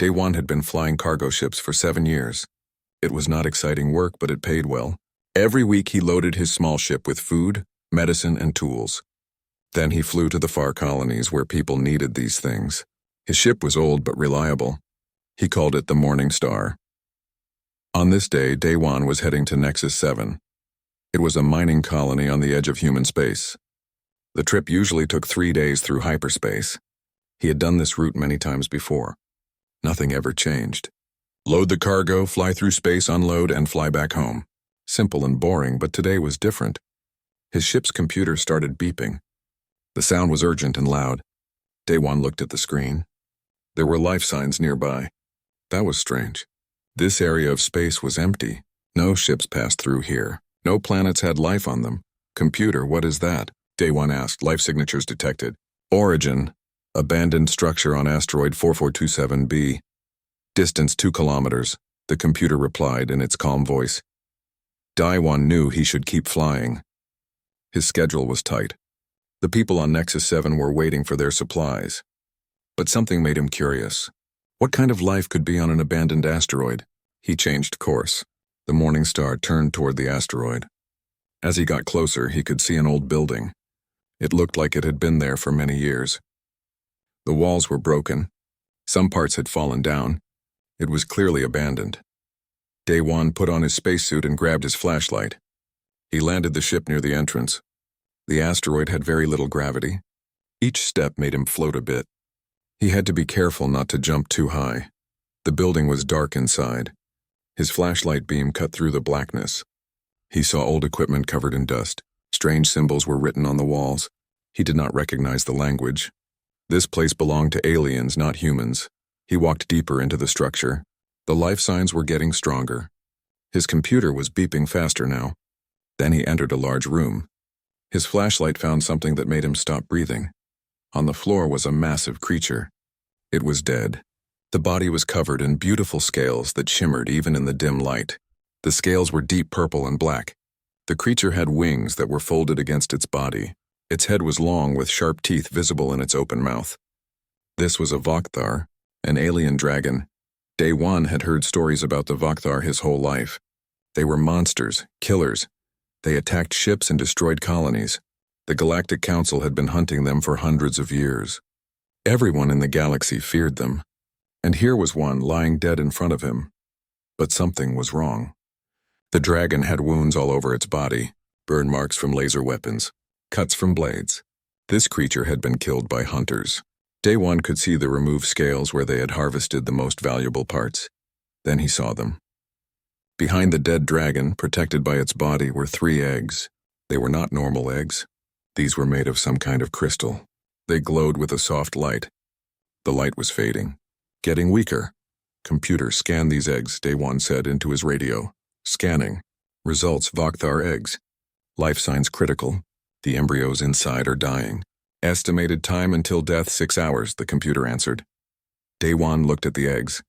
Day one had been flying cargo ships for 7 years. It was not exciting work, but it paid well. Every week he loaded his small ship with food, medicine, and tools. Then he flew to the far colonies where people needed these things. His ship was old but reliable. He called it the Morning Star. On this day, Day one was heading to Nexus 7. It was a mining colony on the edge of human space. The trip usually took 3 days through hyperspace. He had done this route many times before. Nothing ever changed. Load the cargo, fly through space, unload, and fly back home. Simple and boring, but today was different. His ship's computer started beeping. The sound was urgent and loud. Day one looked at the screen. There were life signs nearby. That was strange. This area of space was empty. No ships passed through here. No planets had life on them. Computer, what is that? Day one asked. Life signatures detected. Origin, abandoned structure on asteroid 4427b. Distance 2 kilometers, the computer replied in its calm voice. Day one knew he should keep flying. His schedule was tight. The people on Nexus 7 were waiting for their supplies. But something made him curious. What kind of life could be on an abandoned asteroid? He changed course. The Morning Star turned toward the asteroid. As he got closer, he could see an old building. It looked like it had been there for many years. The walls were broken. Some parts had fallen down. It was clearly abandoned. Day one put on his spacesuit and grabbed his flashlight. He landed the ship near the entrance. The asteroid had very little gravity. Each step made him float a bit. He had to be careful not to jump too high. The building was dark inside. His flashlight beam cut through the blackness. He saw old equipment covered in dust. Strange symbols were written on the walls. He did not recognize the language. This place belonged to aliens, not humans. He walked deeper into the structure. The life signs were getting stronger. His computer was beeping faster now. Then he entered a large room. His flashlight found something that made him stop breathing. On the floor was a massive creature. It was dead. The body was covered in beautiful scales that shimmered even in the dim light. The scales were deep purple and black. The creature had wings that were folded against its body. Its head was long with sharp teeth visible in its open mouth. This was a Vakthar, an alien dragon. Day one had heard stories about the Vakthar his whole life. They were monsters, killers. They attacked ships and destroyed colonies. The Galactic Council had been hunting them for hundreds of years. Everyone in the galaxy feared them. And here was one lying dead in front of him. But something was wrong. The dragon had wounds all over its body, burn marks from laser weapons, cuts from blades. This creature had been killed by hunters. Day one could see the removed scales where they had harvested the most valuable parts. Then he saw them. Behind the dead dragon, protected by its body, were 3 eggs. They were not normal eggs. These were made of some kind of crystal. They glowed with a soft light. The light was fading, getting weaker. Computer, scan these eggs, Day one said into his radio. Scanning. Results, Vakthar eggs. Life signs critical. The embryos inside are dying. Estimated time until death 6 hours, the computer answered. Day one looked at the eggs.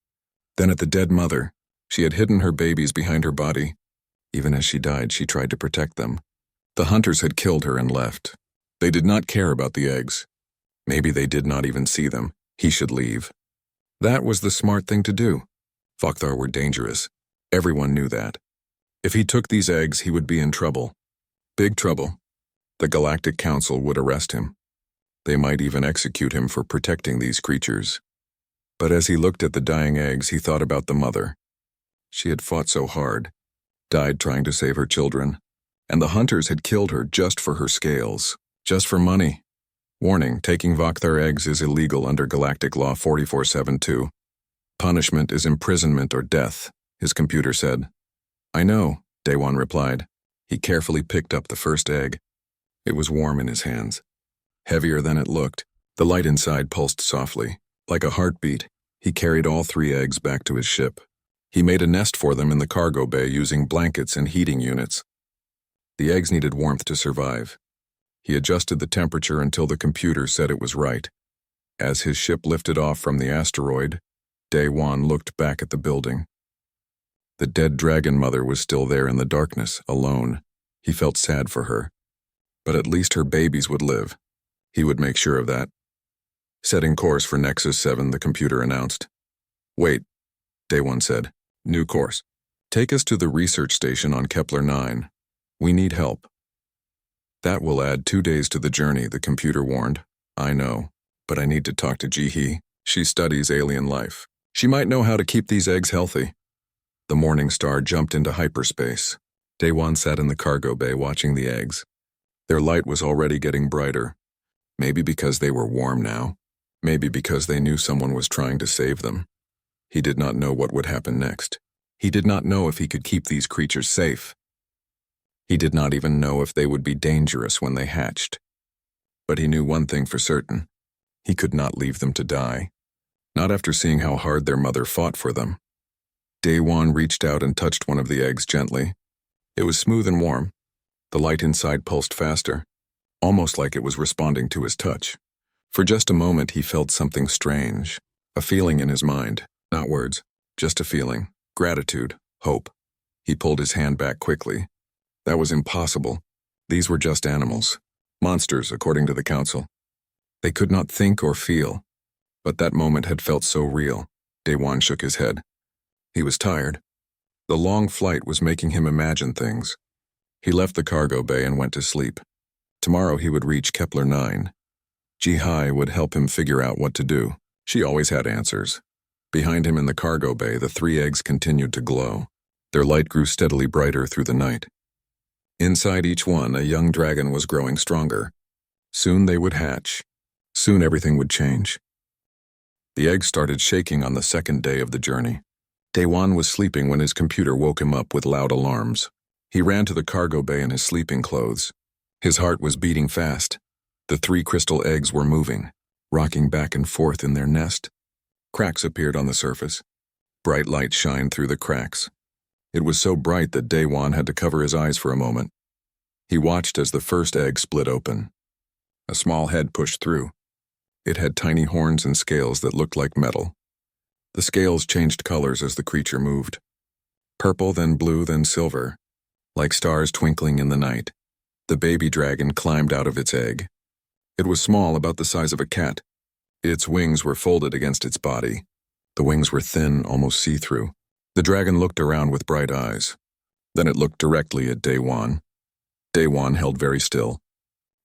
Then at the dead mother. She had hidden her babies behind her body. Even as she died, she tried to protect them. The hunters had killed her and left. They did not care about the eggs. Maybe they did not even see them. He should leave. That was the smart thing to do. Vakthar were dangerous. Everyone knew that. If he took these eggs, he would be in trouble. Big trouble. The Galactic Council would arrest him. They might even execute him for protecting these creatures. But as he looked at the dying eggs, he thought about the mother. She had fought so hard, died trying to save her children, and the hunters had killed her just for her scales, just for money. Warning, taking Vakthar eggs is illegal under Galactic Law 4472. Punishment is imprisonment or death, his computer said. I know, Day one replied. He carefully picked up the first egg. It was warm in his hands. Heavier than it looked, the light inside pulsed softly. Like a heartbeat, he carried all 3 eggs back to his ship. He made a nest for them in the cargo bay using blankets and heating units. The eggs needed warmth to survive. He adjusted the temperature until the computer said it was right. As his ship lifted off from the asteroid, Day one looked back at the building. The dead dragon mother was still there in the darkness, alone. He felt sad for her. But at least her babies would live. He would make sure of that. Setting course for Nexus 7, the computer announced. Wait, Day One said. New course. Take us to the research station on Kepler 9. We need help. That will add 2 days to the journey, the computer warned. I know, but I need to talk to Ji-hee. She studies alien life. She might know how to keep these eggs healthy. The Morning Star jumped into hyperspace. Day One sat in the cargo bay watching the eggs. Their light was already getting brighter. Maybe because they were warm now. Maybe because they knew someone was trying to save them. He did not know what would happen next. He did not know if he could keep these creatures safe. He did not even know if they would be dangerous when they hatched. But he knew one thing for certain. He could not leave them to die. Not after seeing how hard their mother fought for them. Day One reached out and touched one of the eggs gently. It was smooth and warm. The light inside pulsed faster, almost like it was responding to his touch. For just a moment he felt something strange, a feeling in his mind, not words, just a feeling, gratitude, hope. He pulled his hand back quickly. That was impossible. These were just animals, monsters according to the council. They could not think or feel, but that moment had felt so real. Day One shook his head. He was tired. The long flight was making him imagine things. He left the cargo bay and went to sleep. Tomorrow he would reach Kepler 9. Ji-hee would help him figure out what to do. She always had answers. Behind him in the cargo bay, the 3 eggs continued to glow. Their light grew steadily brighter through the night. Inside each one, a young dragon was growing stronger. Soon they would hatch. Soon everything would change. The eggs started shaking on the 2nd day of the journey. Day One was sleeping when his computer woke him up with loud alarms. He ran to the cargo bay in his sleeping clothes. His heart was beating fast. The 3 crystal eggs were moving, rocking back and forth in their nest. Cracks appeared on the surface. Bright light shined through the cracks. It was so bright that Day One had to cover his eyes for a moment. He watched as the first egg split open. A small head pushed through. It had tiny horns and scales that looked like metal. The scales changed colors as the creature moved. Purple, then blue, then silver, like stars twinkling in the night. The baby dragon climbed out of its egg. It was small, about the size of a cat. Its wings were folded against its body. The wings were thin, almost see-through. The dragon looked around with bright eyes. Then it looked directly at Day One. Day One held very still.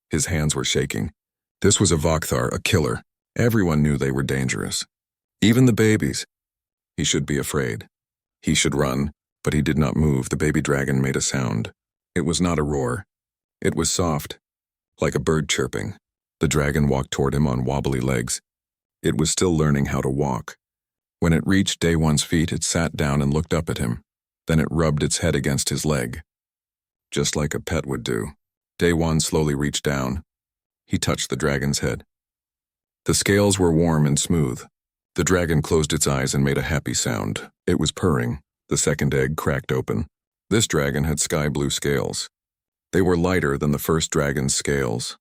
His hands were shaking. This was a Vakthar, a killer. Everyone knew they were dangerous. Even the babies. He should be afraid. He should run, but he did not move. The baby dragon made a sound. It was not a roar. It was soft, like a bird chirping. The dragon walked toward him on wobbly legs. It was still learning how to walk. When it reached Day One's feet, it sat down and looked up at him. Then it rubbed its head against his leg. Just like a pet would do. Day One slowly reached down. He touched the dragon's head. The scales were warm and smooth. The dragon closed its eyes and made a happy sound. It was purring. The 2nd egg cracked open. This dragon had sky-blue scales. They were lighter than the first dragon's scales.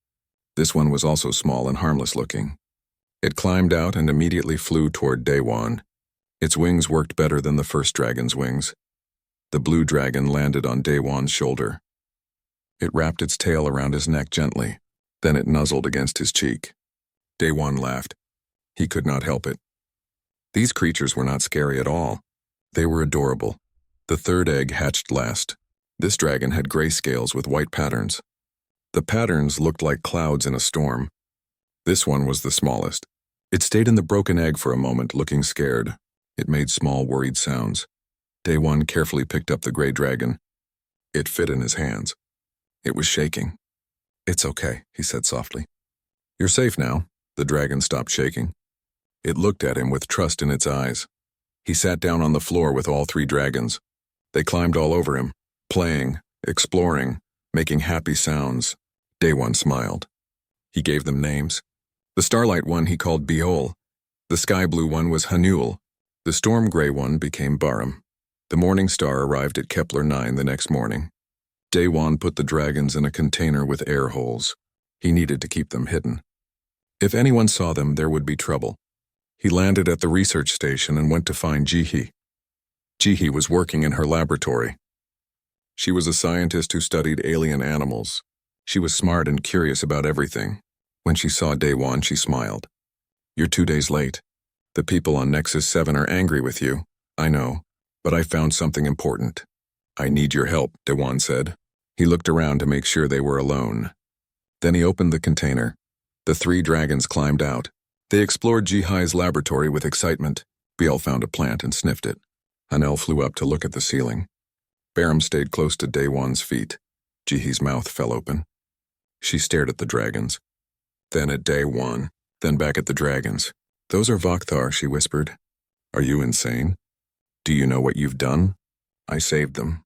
This one was also small and harmless-looking. It climbed out and immediately flew toward Day One. Its wings worked better than the first dragon's wings. The blue dragon landed on Day One's shoulder. It wrapped its tail around his neck gently. Then it nuzzled against his cheek. Day One laughed. He could not help it. These creatures were not scary at all. They were adorable. The 3rd egg hatched last. This dragon had gray scales with white patterns. The patterns looked like clouds in a storm. This one was the smallest. It stayed in the broken egg for a moment, looking scared. It made small, worried sounds. Day One carefully picked up the gray dragon. It fit in his hands. It was shaking. "It's okay," he said softly. "You're safe now." The dragon stopped shaking. It looked at him with trust in its eyes. He sat down on the floor with all 3 dragons. They climbed all over him, playing, exploring, making happy sounds. Day One smiled. He gave them names. The starlight one he called Beol. The sky blue one was Hanul. The storm gray one became Barum. The Morning Star arrived at Kepler 9 the next morning. Day One put the dragons in a container with air holes. He needed to keep them hidden. If anyone saw them, there would be trouble. He landed at the research station and went to find Ji-hee. Ji-hee was working in her laboratory. She was a scientist who studied alien animals. She was smart and curious about everything. When she saw Day One, she smiled. "You're 2 days late." The people on Nexus 7 are angry with you. I know, but I found something important. I need your help, Dewan said. He looked around to make sure they were alone. Then he opened the container. The 3 dragons climbed out. They explored Jihai's laboratory with excitement. Biel found a plant and sniffed it. Hanel flew up to look at the ceiling. Barum stayed close to Daewon's feet. Jihi's mouth fell open. She stared at the dragons. Then at Daewon. Then back at the dragons. Those are Vakthar, she whispered. Are you insane? Do you know what you've done? I saved them.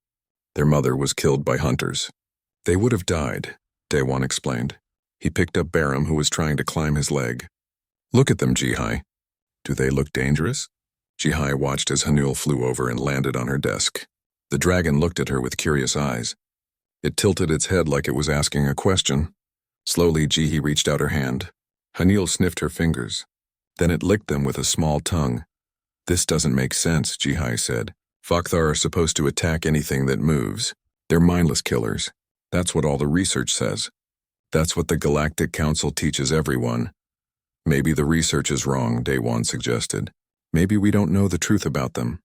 Their mother was killed by hunters. They would have died, Daewon explained. He picked up Barum, who was trying to climb his leg. Look at them, Jihai. Do they look dangerous? Jihai watched as Hanul flew over and landed on her desk. The dragon looked at her with curious eyes. It tilted its head like it was asking a question. Slowly, Jihi reached out her hand. Hanul sniffed her fingers. Then it licked them with a small tongue. This doesn't make sense, Jihai said. Vakthar are supposed to attack anything that moves. They're mindless killers. That's what all the research says. That's what the Galactic Council teaches everyone. Maybe the research is wrong, Daewon suggested. Maybe we don't know the truth about them.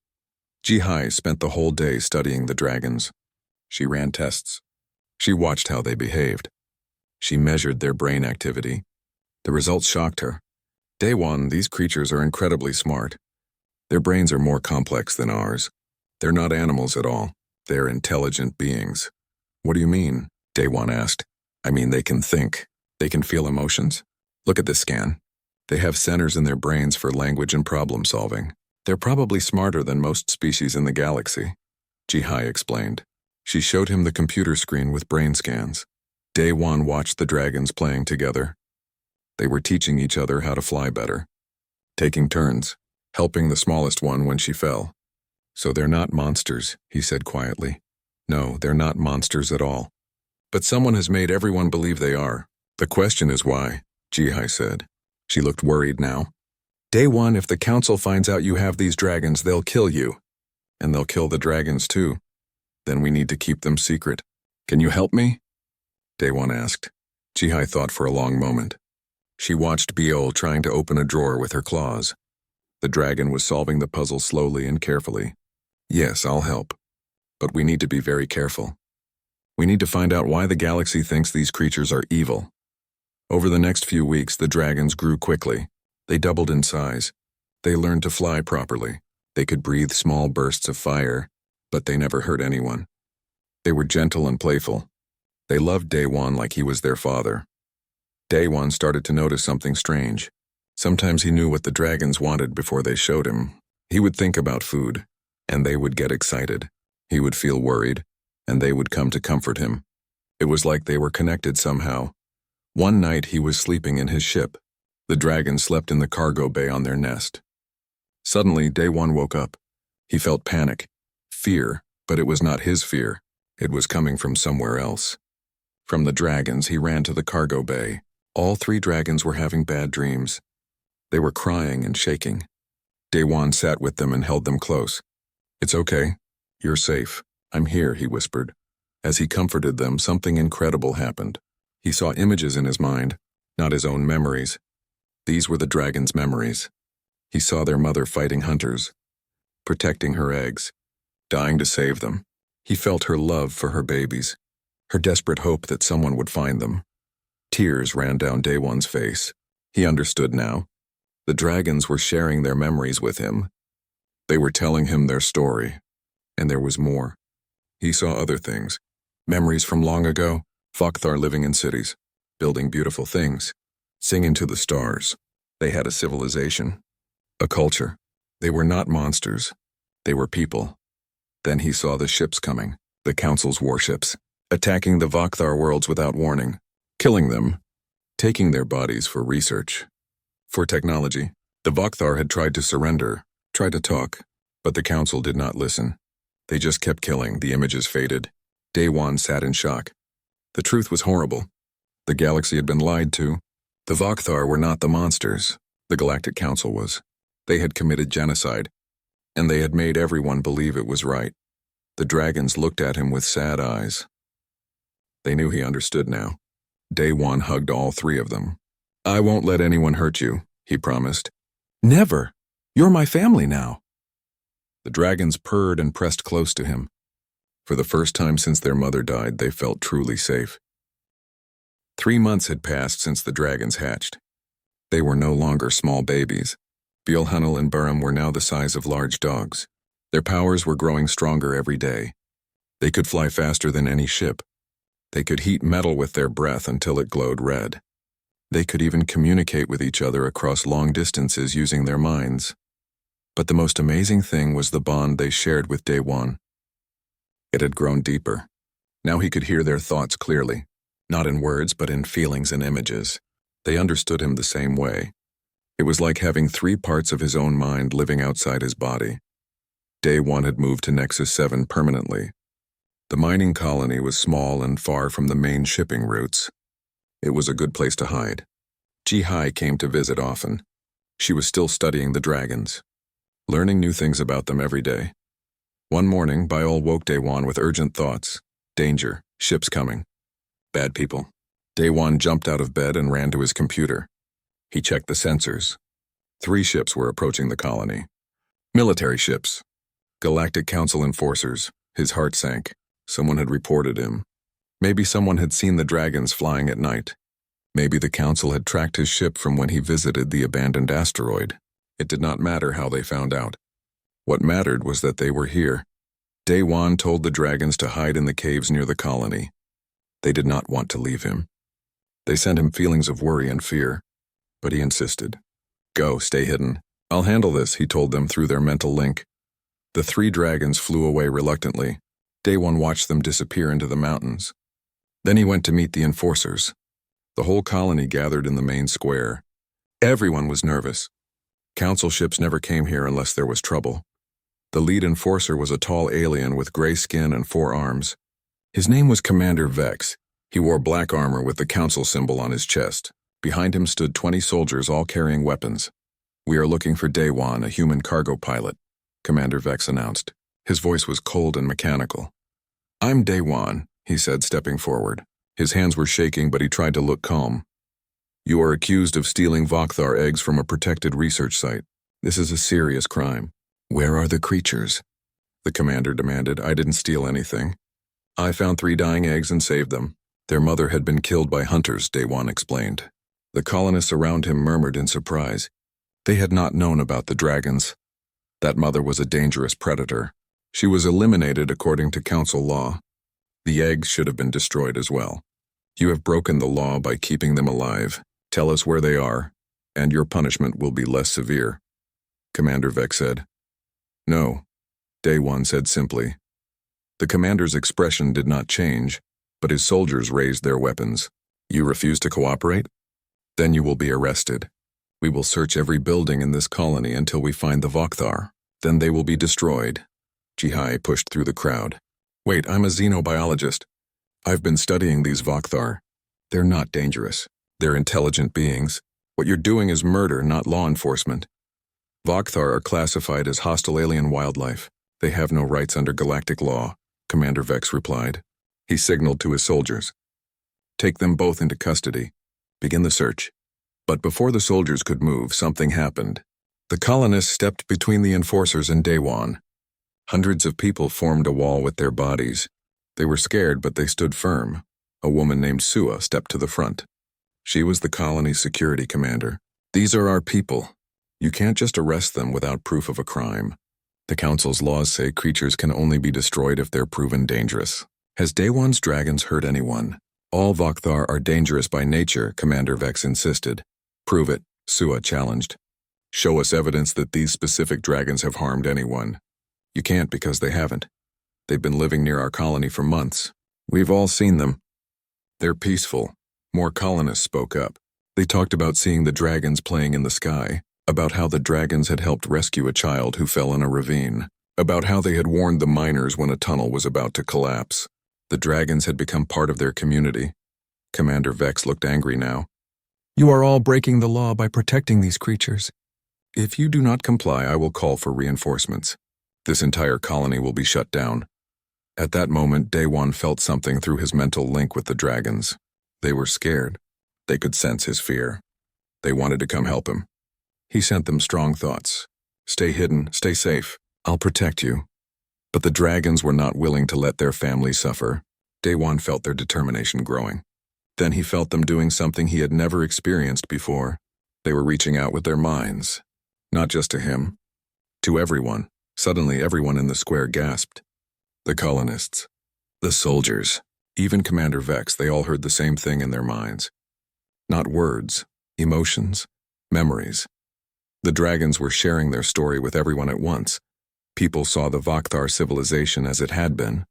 Jihai spent the whole day studying the dragons. She ran tests. She watched how they behaved. She measured their brain activity. The results shocked her. Daewon, these creatures are incredibly smart. Their brains are more complex than ours. They're not animals at all. They're intelligent beings. What do you mean? Daewon asked. I mean, they can think. They can feel emotions. Look at this scan. They have centers in their brains for language and problem solving. They're probably smarter than most species in the galaxy. Jihai explained. She showed him the computer screen with brain scans. Daewon watched the dragons playing together. They were teaching each other how to fly better. Taking turns, helping the smallest one when she fell. So they're not monsters, he said quietly. No, they're not monsters at all. But someone has made everyone believe they are. The question is why, Jihai said. She looked worried now. Daewon, if the council finds out you have these dragons, they'll kill you. And they'll kill the dragons too. Then we need to keep them secret. Can you help me? Daewon asked. Jihai thought for a long moment. She watched Biol trying to open a drawer with her claws. The dragon was solving the puzzle slowly and carefully. Yes, I'll help. But we need to be very careful. We need to find out why the galaxy thinks these creatures are evil. Over the next few weeks, the dragons grew quickly. They doubled in size. They learned to fly properly. They could breathe small bursts of fire, but they never hurt anyone. They were gentle and playful. They loved Daewon like he was their father. Daewon started to notice something strange. Sometimes he knew what the dragons wanted before they showed him. He would think about food, and they would get excited. He would feel worried, and they would come to comfort him. It was like they were connected somehow. One night he was sleeping in his ship. The dragons slept in the cargo bay on their nest. Suddenly, Daewon woke up. He felt panic, fear, but it was not his fear. It was coming from somewhere else. From the dragons, he ran to the cargo bay. All 3 dragons were having bad dreams. They were crying and shaking. Daewon sat with them and held them close. It's okay. You're safe. I'm here, he whispered. As he comforted them, something incredible happened. He saw images in his mind, not his own memories. These were the dragons' memories. He saw their mother fighting hunters, protecting her eggs, dying to save them. He felt her love for her babies, her desperate hope that someone would find them. Tears ran down Daewon's face. He understood now. The dragons were sharing their memories with him. They were telling him their story. And there was more. He saw other things. Memories from long ago, Vakthar living in cities, building beautiful things, singing to the stars. They had a civilization, a culture. They were not monsters. They were people. Then he saw the ships coming, the Council's warships, attacking the Vakthar worlds without warning, killing them, taking their bodies for research. For technology, the Vakthar had tried to surrender, tried to talk, but the Council did not listen. They just kept killing. The images faded. Daewon sat in shock. The truth was horrible. The galaxy had been lied to. The Vakthar were not the monsters. The Galactic Council was. They had committed genocide, and they had made everyone believe it was right. The dragons looked at him with sad eyes. They knew he understood now. Daewon hugged all 3 of them. I won't let anyone hurt you, he promised. Never, You're my family now." The dragons purred and pressed close to him. For the first time since their mother died, they felt truly safe. 3 months had passed since the dragons hatched. They were no longer small babies. Bjornhunnel and Burham were now the size of large dogs. Their powers were growing stronger every day. They could fly faster than any ship. They could heat metal with their breath until it glowed red. They could even communicate with each other across long distances using their minds. But the most amazing thing was the bond they shared with Day One. It had grown deeper. Now he could hear their thoughts clearly, not in words but in feelings and images. They understood him the same way. It was like having 3 parts of his own mind living outside his body. Day One had moved to Nexus 7 permanently. The mining colony was small and far from the main shipping routes. It was a good place to hide. HFY came to visit often. She was still studying the dragons, learning new things about them every day. One morning, Biol woke Day One with urgent thoughts. Danger, ships coming. Bad people. Day One jumped out of bed and ran to his computer. He checked the sensors. 3 ships were approaching the colony. Military ships. Galactic Council enforcers. His heart sank. Someone had reported him. Maybe someone had seen the dragons flying at night. Maybe the Council had tracked his ship from when he visited the abandoned asteroid. It did not matter how they found out. What mattered was that they were here. Day One told the dragons to hide in the caves near the colony. They did not want to leave him. They sent him feelings of worry and fear, but he insisted. "Go, stay hidden. I'll handle this," he told them through their mental link. The 3 dragons flew away reluctantly. Day One watched them disappear into the mountains. Then he went to meet the enforcers. The whole colony gathered in the main square. Everyone was nervous. Council ships never came here unless there was trouble. The lead enforcer was a tall alien with gray skin and 4 arms. His name was Commander Vex. He wore black armor with the Council symbol on his chest. Behind him stood 20 soldiers, all carrying weapons. "We are looking for Day One, a human cargo pilot," Commander Vex announced. His voice was cold and mechanical. "I'm Day One," he said, stepping forward. His hands were shaking, but he tried to look calm. "You are accused of stealing Vokthar eggs from a protected research site. This is a serious crime." "Where are the creatures?" the commander demanded. "I didn't steal anything. I found 3 dying eggs and saved them. Their mother had been killed by hunters," Day One explained. The colonists around him murmured in surprise. They had not known about the dragons. That mother was a dangerous predator. She was eliminated according to Council law. The eggs should have been destroyed as well. "You have broken the law by keeping them alive. Tell us where they are, and your punishment will be less severe," Commander Vex said. "No," Day One said simply. The commander's expression did not change, but his soldiers raised their weapons. "You refuse to cooperate? Then you will be arrested. We will search every building in this colony until we find the Vokthar. Then they will be destroyed." HFY pushed through the crowd. "Wait, I'm a xenobiologist. I've been studying these Vokthar. They're not dangerous. They're intelligent beings. What you're doing is murder, not law enforcement. Vokthar are classified as hostile alien wildlife. They have no rights under galactic law," Commander Vex replied. He signaled to his soldiers. "Take them both into custody. Begin the search." But before the soldiers could move, something happened. The colonists stepped between the enforcers and Day One. Hundreds of people formed a wall with their bodies. They were scared, but they stood firm. A woman named Sua stepped to the front. She was the colony's security commander. "These are our people. You can't just arrest them without proof of a crime. The Council's laws say creatures can only be destroyed if they're proven dangerous." "Has Day One's dragons hurt anyone?" "All Vokthar are dangerous by nature," Commander Vex insisted. "Prove it," Sua challenged. "Show us evidence that these specific dragons have harmed anyone." "You can't because they haven't. They've been living near our colony for months. We've all seen them. They're peaceful." More colonists spoke up. They talked about seeing the dragons playing in the sky, about how the dragons had helped rescue a child who fell in a ravine, about how they had warned the miners when a tunnel was about to collapse. The dragons had become part of their community. Commander Vex looked angry now. "You are all breaking the law by protecting these creatures. If you do not comply, I will call for reinforcements. This entire colony will be shut down." At that moment, Day One felt something through his mental link with the dragons. They were scared. They could sense his fear. They wanted to come help him. He sent them strong thoughts. Stay hidden, stay safe. I'll protect you. But the dragons were not willing to let their family suffer. Daewon felt their determination growing. Then he felt them doing something he had never experienced before. They were reaching out with their minds. Not just to him. To everyone. Suddenly everyone in the square gasped. The colonists. The soldiers. Even Commander Vex, they all heard the same thing in their minds. Not words. Emotions. Memories. The dragons were sharing their story with everyone at once. People saw the Vakthar civilization as it had been.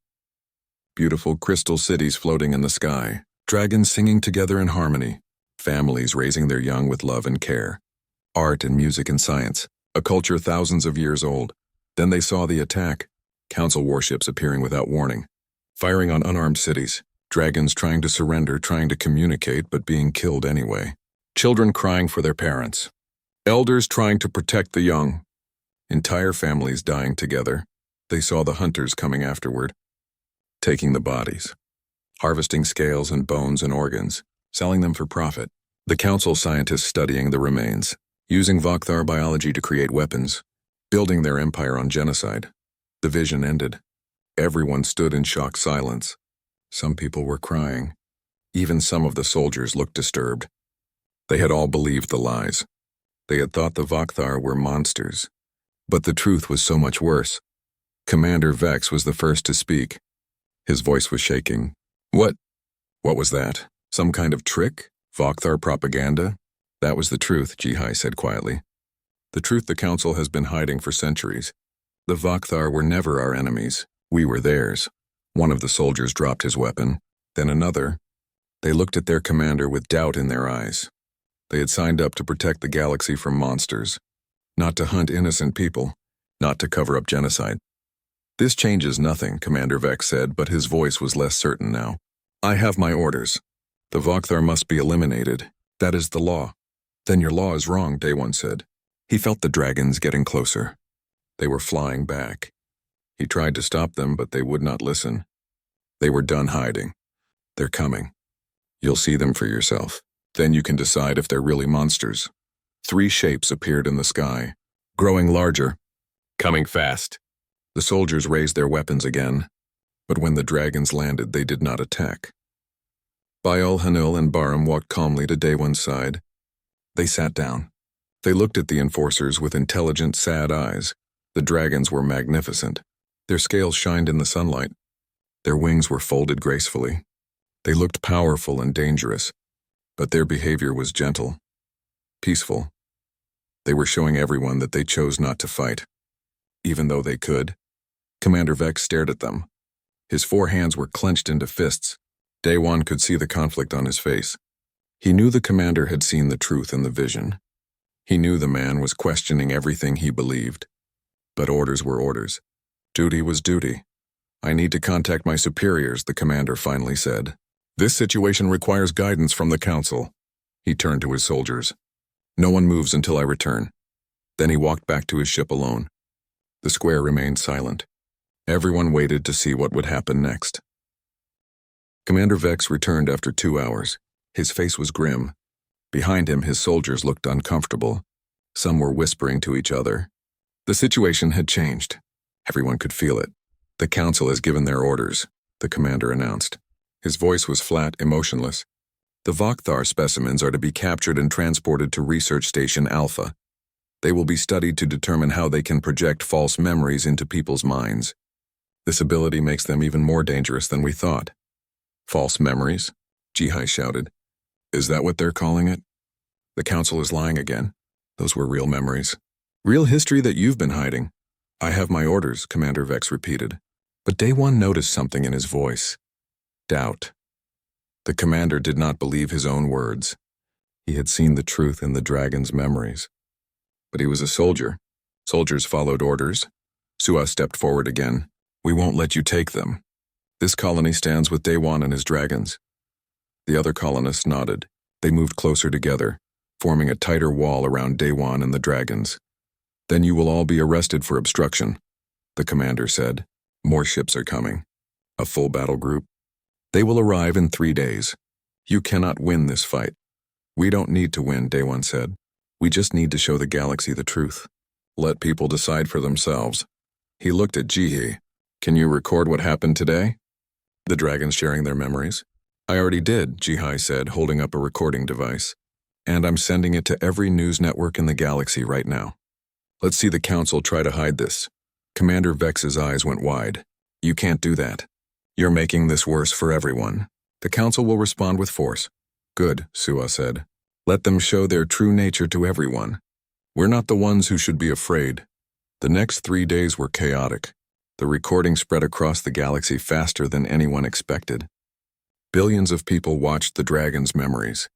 Beautiful crystal cities floating in the sky. Dragons singing together in harmony. Families raising their young with love and care. Art and music and science. A culture thousands of years old. Then they saw the attack. Council warships appearing without warning. Firing on unarmed cities. Dragons trying to surrender, trying to communicate, but being killed anyway. Children crying for their parents. Elders trying to protect the young. Entire families dying together. They saw the hunters coming afterward. Taking the bodies. Harvesting scales and bones and organs. Selling them for profit. The council scientists studying the remains. Using Vakthar biology to create weapons. Building their empire on genocide. The vision ended. Everyone stood in shocked silence. Some people were crying. Even some of the soldiers looked disturbed. They had all believed the lies. They had thought the Vakthar were monsters. But the truth was so much worse. Commander Vex was the first to speak. His voice was shaking. What was that? Some kind of trick? Vakthar propaganda? That was the truth, Jihai said quietly. The truth the council has been hiding for centuries. The Vakthar were never our enemies. We were theirs. One of the soldiers dropped his weapon. Then another. They looked at their commander with doubt in their eyes. They had signed up to protect the galaxy from monsters. Not to hunt innocent people. Not to cover up genocide. This changes nothing, Commander Vex said, but his voice was less certain now. I have my orders. The Vakthar must be eliminated. That is the law. Then your law is wrong, Daewon said. He felt the dragons getting closer. They were flying back. He tried to stop them, but they would not listen. They were done hiding. They're coming. You'll see them for yourself. Then you can decide if they're really monsters. 3 shapes appeared in the sky, growing larger, coming fast. The soldiers raised their weapons again, but when the dragons landed, they did not attack. Baal, Hanil, and Barum walked calmly to Daewon's side. They sat down. They looked at the enforcers with intelligent, sad eyes. The dragons were magnificent. Their scales shined in the sunlight. Their wings were folded gracefully. They looked powerful and dangerous, but their behavior was gentle, peaceful. They were showing everyone that they chose not to fight, even though they could. Commander Vex stared at them. His 4 hands were clenched into fists. Daewon could see the conflict on his face. He knew the commander had seen the truth in the vision. He knew the man was questioning everything he believed. But orders were orders. Duty was duty. I need to contact my superiors, the commander finally said. This situation requires guidance from the council. He turned to his soldiers. No one moves until I return. Then he walked back to his ship alone. The square remained silent. Everyone waited to see what would happen next. Commander Vex returned after 2 hours. His face was grim. Behind him, his soldiers looked uncomfortable. Some were whispering to each other. The situation had changed. Everyone could feel it. The council has given their orders, the commander announced. His voice was flat, emotionless. The Vakthar specimens are to be captured and transported to Research Station Alpha. They will be studied to determine how they can project false memories into people's minds. This ability makes them even more dangerous than we thought. False memories? Jihai shouted. Is that what they're calling it? The council is lying again. Those were real memories. Real history that you've been hiding. I have my orders, Commander Vex repeated. But Daewon noticed something in his voice. Doubt. The commander did not believe his own words. He had seen the truth in the dragon's memories. But he was a soldier. Soldiers followed orders. Sua stepped forward again. We won't let you take them. This colony stands with Daewon and his dragons. The other colonists nodded. They moved closer together, forming a tighter wall around Daewon and the dragons. Then you will all be arrested for obstruction, the commander said. More ships are coming. A full battle group. They will arrive in 3 days. You cannot win this fight. We don't need to win, Daewon said. We just need to show the galaxy the truth. Let people decide for themselves. He looked at Jihe. Can you record what happened today? The dragons sharing their memories? I already did, Jihe said, holding up a recording device. And I'm sending it to every news network in the galaxy right now. Let's see the council try to hide this. Commander Vex's eyes went wide. You can't do that. You're making this worse for everyone. The council will respond with force. Good, Sua said. Let them show their true nature to everyone. We're not the ones who should be afraid. The next 3 days were chaotic. The recording spread across the galaxy faster than anyone expected. Billions of people watched the dragons' memories.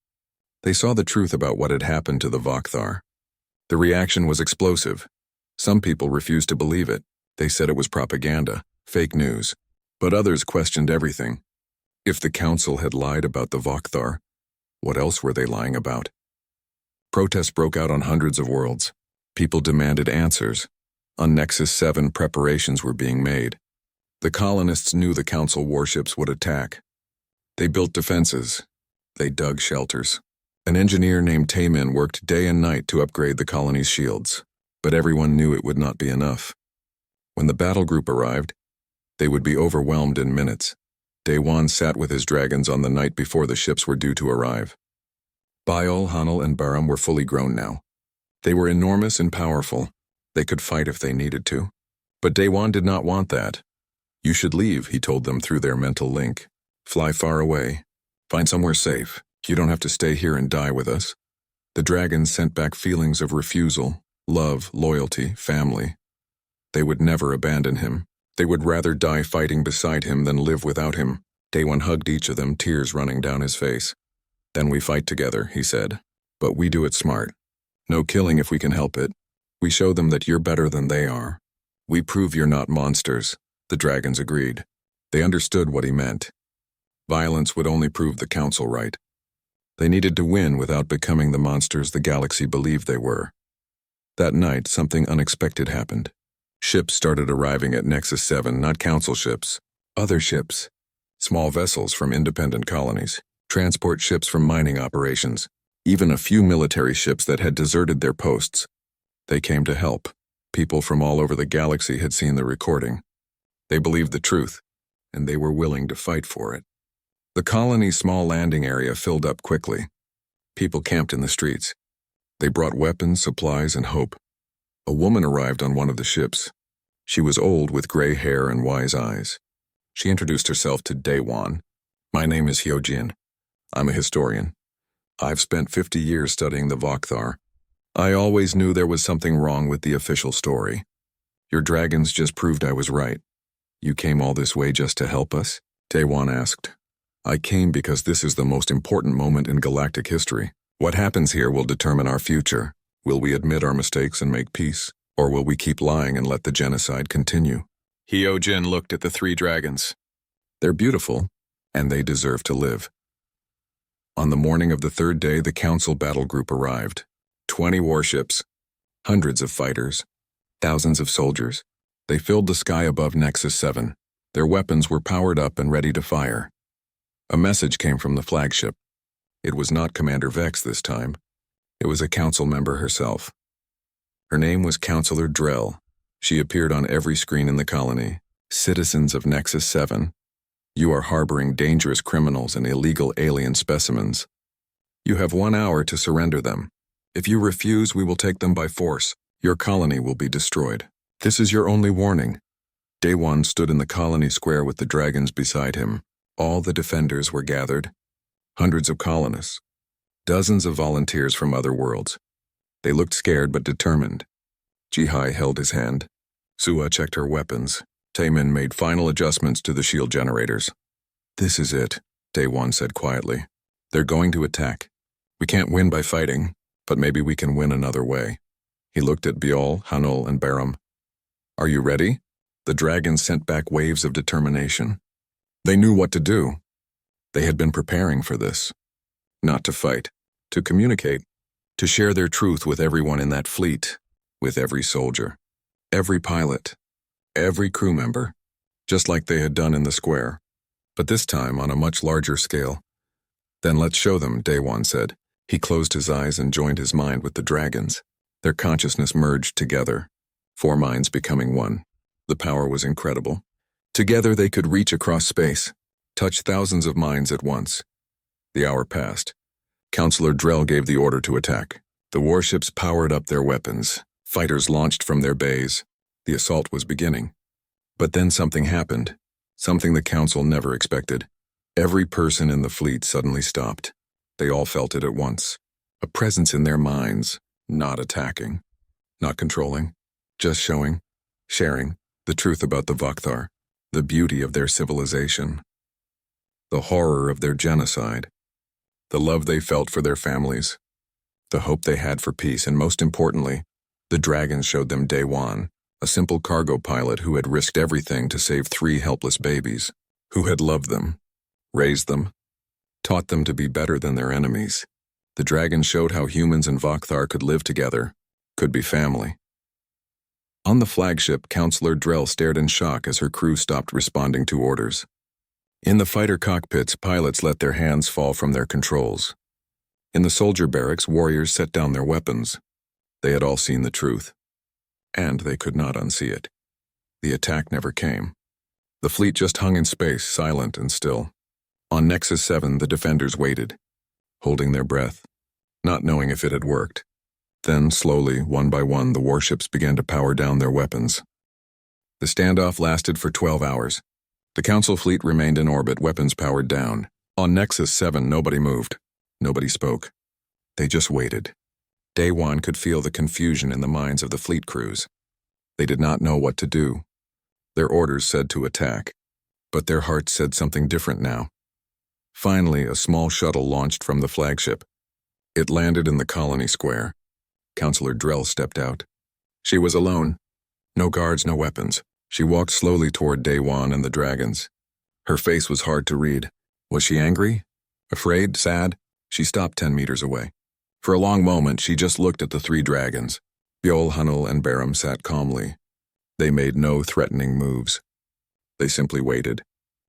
They saw the truth about what had happened to the Vokthar. The reaction was explosive. Some people refused to believe it. They said it was propaganda, fake news. But others questioned everything. If the council had lied about the Vokthar, what else were they lying about? Protests broke out on hundreds of worlds. People demanded answers. On Nexus 7, preparations were being made. The colonists knew the council warships would attack. They built defenses. They dug shelters. An engineer named Taemin worked day and night to upgrade the colony's shields, but everyone knew it would not be enough. When the battle group arrived, they would be overwhelmed in minutes. Daewon sat with his dragons on the night before the ships were due to arrive. Biol, Hanel, and Baram were fully grown now. They were enormous and powerful. They could fight if they needed to. But Daewon did not want that. You should leave, he told them through their mental link. Fly far away. Find somewhere safe. You don't have to stay here and die with us. The dragons sent back feelings of refusal, love, loyalty, family. They would never abandon him. They would rather die fighting beside him than live without him. Daewon hugged each of them, tears running down his face. Then we fight together, he said. But we do it smart. No killing if we can help it. We show them that you're better than they are. We prove you're not monsters. The dragons agreed. They understood what he meant. Violence would only prove the council right. They needed to win without becoming the monsters the galaxy believed they were. That night, something unexpected happened. Ships started arriving at Nexus 7, not council ships. Other ships. Small vessels from independent colonies. Transport ships from mining operations. Even a few military ships that had deserted their posts. They came to help. People from all over the galaxy had seen the recording. They believed the truth, and they were willing to fight for it. The colony's small landing area filled up quickly. People camped in the streets. They brought weapons, supplies, and hope. A woman arrived on one of the ships. She was old with gray hair and wise eyes. She introduced herself to Daewon. My name is Hyojin. I'm a historian. I've spent 50 years studying the Vokthar. I always knew there was something wrong with the official story. Your dragons just proved I was right. You came all this way just to help us? Daewon asked. I came because this is the most important moment in galactic history. What happens here will determine our future. Will we admit our mistakes and make peace? Or will we keep lying and let the genocide continue? Hyojin looked at the 3 dragons. They're beautiful, and they deserve to live. On the morning of the 3rd day, the council battle group arrived. 20 warships, hundreds of fighters, thousands of soldiers. They filled the sky above Nexus 7. Their weapons were powered up and ready to fire. A message came from the flagship. It was not Commander Vex this time. It was a council member herself. Her name was Counselor Drell. She appeared on every screen in the colony. Citizens of Nexus 7, you are harboring dangerous criminals and illegal alien specimens. You have 1 hour to surrender them. If you refuse, we will take them by force. Your colony will be destroyed. This is your only warning. Daewon stood in the colony square with the dragons beside him. All the defenders were gathered. Hundreds of colonists. Dozens of volunteers from other worlds. They looked scared but determined. Jihe held his hand. Sua checked her weapons. Taemin made final adjustments to the shield generators. This is it, Daewon said quietly. They're going to attack. We can't win by fighting, but maybe we can win another way. He looked at Biol, Hanul, and Baram. Are you ready? The dragons sent back waves of determination. They knew what to do. They had been preparing for this. Not to fight, to communicate, to share their truth with everyone in that fleet, with every soldier, every pilot, every crew member, just like they had done in the square, but this time on a much larger scale. Then let's show them, Daewon said. He closed his eyes and joined his mind with the dragons. Their consciousness merged together, 4 minds becoming one. The power was incredible. Together they could reach across space, touch thousands of minds at once. The hour passed. Counselor Drell gave the order to attack. The warships powered up their weapons. Fighters launched from their bays. The assault was beginning. But then something happened, something the Council never expected. Every person in the fleet suddenly stopped. They all felt it at once. A presence in their minds, not attacking, not controlling, just sharing the truth about the Vakthar, the beauty of their civilization, the horror of their genocide, the love they felt for their families, the hope they had for peace, and most importantly, the dragons showed them Daewon, a simple cargo pilot who had risked everything to save 3 helpless babies, who had loved them, raised them, taught them to be better than their enemies. The dragons showed how humans and Vakthar could live together, could be family. On the flagship, Counselor Drell stared in shock as her crew stopped responding to orders. In the fighter cockpits, pilots let their hands fall from their controls. In the soldier barracks, warriors set down their weapons. They had all seen the truth, and they could not unsee it. The attack never came. The fleet just hung in space, silent and still. On Nexus 7, the defenders waited, holding their breath, not knowing if it had worked. Then, slowly, one by one, the warships began to power down their weapons. The standoff lasted for 12 hours. The Council fleet remained in orbit, weapons powered down. On Nexus 7, nobody moved. Nobody spoke. They just waited. Daewon could feel the confusion in the minds of the fleet crews. They did not know what to do. Their orders said to attack, but their hearts said something different now. Finally, a small shuttle launched from the flagship. It landed in the colony square. Counselor Drell stepped out. She was alone. No guards, no weapons. She walked slowly toward Daewon and the dragons. Her face was hard to read. Was she angry? Afraid? Sad? She stopped 10 meters away. For a long moment, she just looked at the 3 dragons. Bjol, Hunnel, and Barum sat calmly. They made no threatening moves. They simply waited,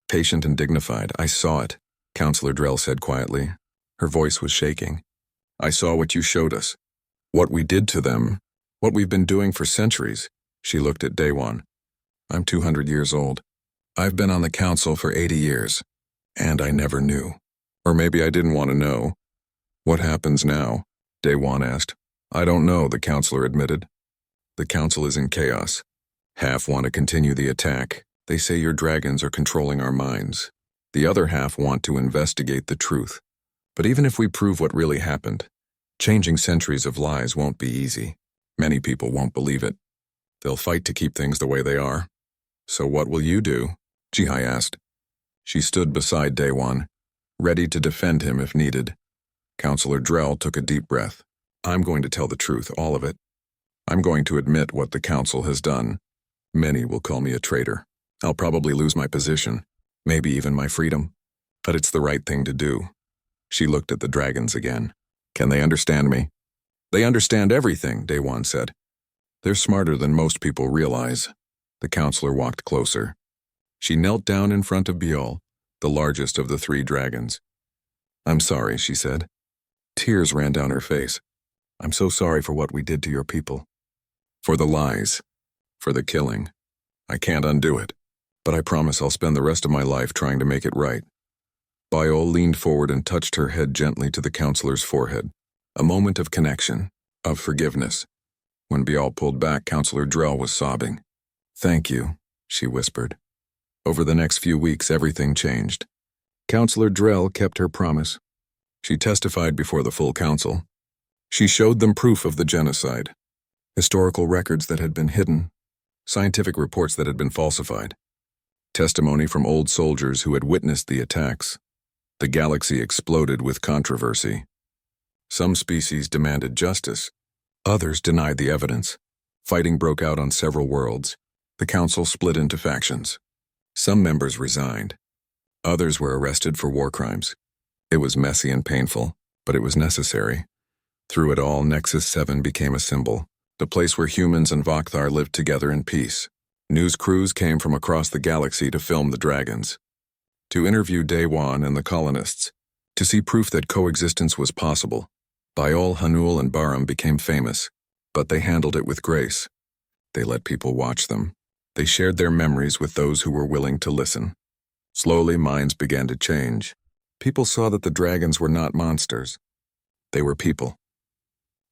patient and dignified. I saw it, Counselor Drell said quietly. Her voice was shaking. I saw what you showed us. What we did to them. What we've been doing for centuries. She looked at Daewon. I'm 200 years old. I've been on the Council for 80 years. And I never knew. Or maybe I didn't want to know. What happens now? Daewon asked. I don't know, the Counselor admitted. The Council is in chaos. Half want to continue the attack. They say your dragons are controlling our minds. The other half want to investigate the truth. But even if we prove what really happened, changing centuries of lies won't be easy. Many people won't believe it. They'll fight to keep things the way they are. So what will you do? Jihai asked. She stood beside Daewon, ready to defend him if needed. Counselor Drell took a deep breath. I'm going to tell the truth, all of it. I'm going to admit what the Council has done. Many will call me a traitor. I'll probably lose my position, maybe even my freedom. But it's the right thing to do. She looked at the dragons again. Can they understand me? They understand everything, Daewon said. They're smarter than most people realize. The Counselor walked closer. She knelt down in front of Bjol, the largest of the 3 dragons. I'm sorry, she said. Tears ran down her face. I'm so sorry for what we did to your people. For the lies. For the killing. I can't undo it. But I promise I'll spend the rest of my life trying to make it right. Bjol leaned forward and touched her head gently to the Counselor's forehead. A moment of connection, of forgiveness. When Bjol pulled back, Counselor Drell was sobbing. Thank you, she whispered. Over the next few weeks, everything changed. Counselor Drell kept her promise. She testified before the full council. She showed them proof of the genocide, historical records that had been hidden, scientific reports that had been falsified, testimony from old soldiers who had witnessed the attacks. The galaxy exploded with controversy. Some species demanded justice. Others denied the evidence. Fighting broke out on several worlds. The council split into factions. Some members resigned. Others were arrested for war crimes. It was messy and painful, but it was necessary. Through it all, Nexus 7 became a symbol, the place where humans and Vakthar lived together in peace. News crews came from across the galaxy to film the dragons, to interview Daewon and the colonists, to see proof that coexistence was possible. Bjol, Hunnul, and Barum became famous. But they handled it with grace. They let people watch them. They shared their memories with those who were willing to listen. Slowly, minds began to change. People saw that the dragons were not monsters. They were people.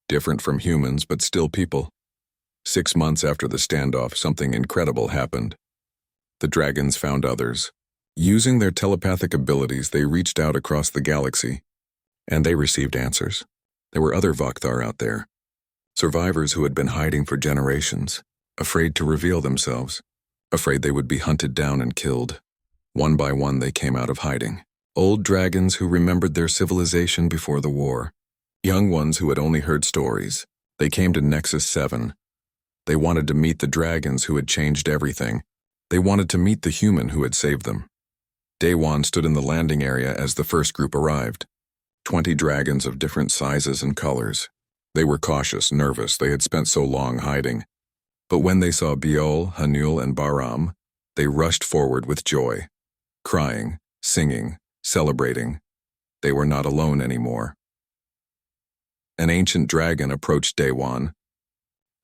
Different from humans, but still people. 6 months after the standoff, something incredible happened. The dragons found others. Using their telepathic abilities, they reached out across the galaxy, and they received answers. There were other Vakthar out there. Survivors who had been hiding for generations, afraid to reveal themselves, afraid they would be hunted down and killed. One by one, they came out of hiding. Old dragons who remembered their civilization before the war. Young ones who had only heard stories. They came to Nexus 7. They wanted to meet the dragons who had changed everything. They wanted to meet the human who had saved them. Daewon stood in the landing area as the first group arrived. 20 dragons of different sizes and colors. They were cautious, nervous. They had spent so long hiding. But when they saw Biol, Hanul, and Baram, they rushed forward with joy. Crying, singing, celebrating. They were not alone anymore. An ancient dragon approached Daewon.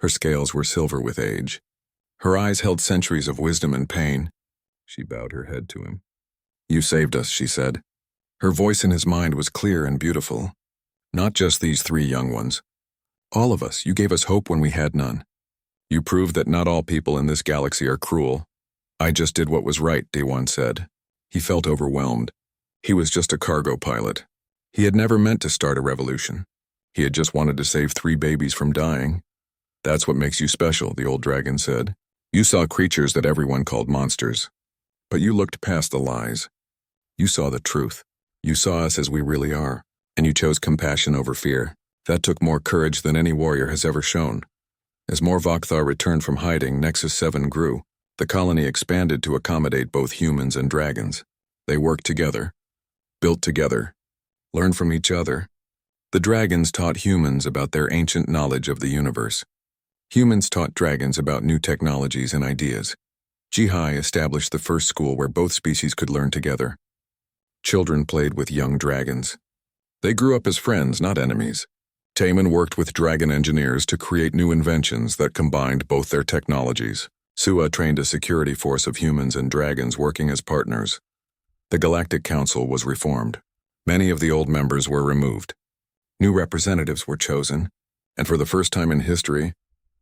Her scales were silver with age. Her eyes held centuries of wisdom and pain. She bowed her head to him. "You saved us," she said. Her voice in his mind was clear and beautiful. "Not just these 3 young ones. All of us. You gave us hope when we had none. You proved that not all people in this galaxy are cruel." "I just did what was right," Daewon said. He felt overwhelmed. He was just a cargo pilot. He had never meant to start a revolution. He had just wanted to save 3 babies from dying. "That's what makes you special," the old dragon said. "You saw creatures that everyone called monsters. But you looked past the lies. You saw the truth. You saw us as we really are, and you chose compassion over fear. That took more courage than any warrior has ever shown." As more Vakthar returned from hiding, Nexus 7 grew. The colony expanded to accommodate both humans and dragons. They worked together, built together, learned from each other. The dragons taught humans about their ancient knowledge of the universe. Humans taught dragons about new technologies and ideas. HFY established the first school where both species could learn together. Children played with young dragons. They grew up as friends, not enemies. Taemin worked with dragon engineers to create new inventions that combined both their technologies. Sua trained a security force of humans and dragons working as partners. The Galactic Council was reformed. Many of the old members were removed. New representatives were chosen, and for the first time in history,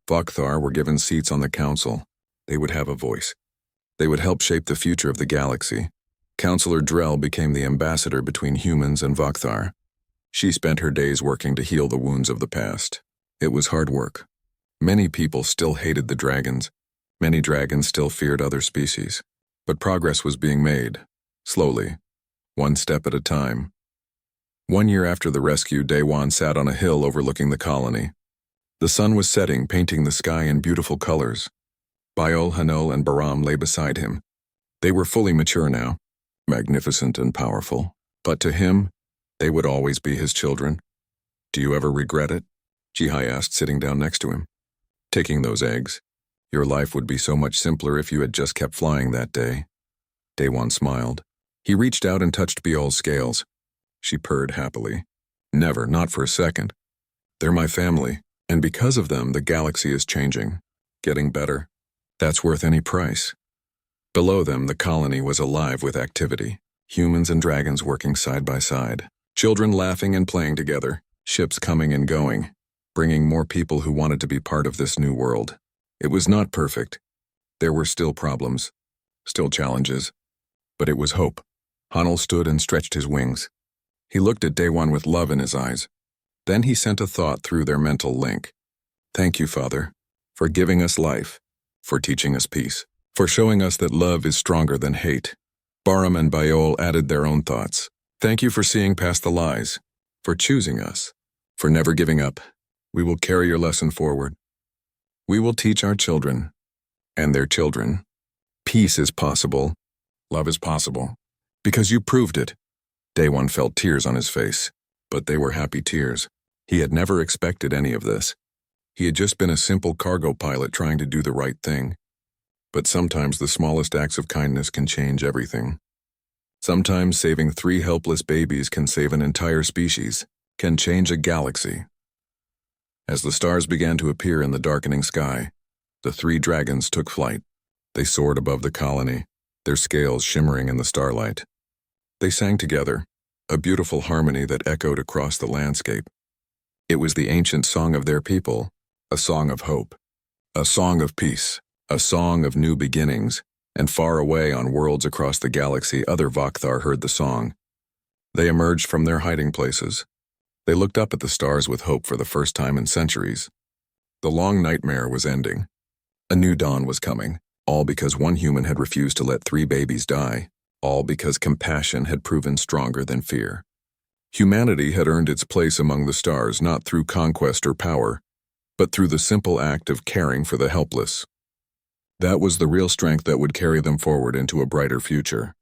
Vakthar were given seats on the council. They would have a voice. They would help shape the future of the galaxy. Counselor Drell became the ambassador between humans and Vakthar. She spent her days working to heal the wounds of the past. It was hard work. Many people still hated the dragons. Many dragons still feared other species. But progress was being made, slowly, one step at a time. 1 year after the rescue, Daewon sat on a hill overlooking the colony. The sun was setting, painting the sky in beautiful colors. Biol, Hanul, and Baram lay beside him. They were fully mature now, magnificent and powerful. But to him, they would always be his children. "Do you ever regret it?" HFY asked, sitting down next to him. "Taking those eggs. Your life would be so much simpler if you had just kept flying that day." Daewon smiled. He reached out and touched Biol's scales. She purred happily. "Never, not for a second. They're my family, and because of them, the galaxy is changing, getting better. That's worth any price." Below them, the colony was alive with activity. Humans and dragons working side by side. Children laughing and playing together. Ships coming and going, bringing more people who wanted to be part of this new world. It was not perfect. There were still problems, still challenges, but it was hope. Hanul stood and stretched his wings. He looked at Daewon with love in his eyes. Then he sent a thought through their mental link. "Thank you, Father, for giving us life, for teaching us peace, for showing us that love is stronger than hate." Baram and Biol added their own thoughts. "Thank you for seeing past the lies, for choosing us, for never giving up. We will carry your lesson forward. We will teach our children, and their children. Peace is possible. Love is possible. Because you proved it." Daewon felt tears on his face, but they were happy tears. He had never expected any of this. He had just been a simple cargo pilot trying to do the right thing. But sometimes the smallest acts of kindness can change everything. Sometimes saving 3 helpless babies can save an entire species, can change a galaxy. As the stars began to appear in the darkening sky, the three dragons took flight. They soared above the colony, their scales shimmering in the starlight. They sang together, a beautiful harmony that echoed across the landscape. It was the ancient song of their people, a song of hope, a song of peace, a song of new beginnings, and far away on worlds across the galaxy other Vakthar heard the song. They emerged from their hiding places. They looked up at the stars with hope for the first time in centuries. The long nightmare was ending. A new dawn was coming, all because one human had refused to let 3 babies die, all because compassion had proven stronger than fear. Humanity had earned its place among the stars not through conquest or power, but through the simple act of caring for the helpless. That was the real strength that would carry them forward into a brighter future.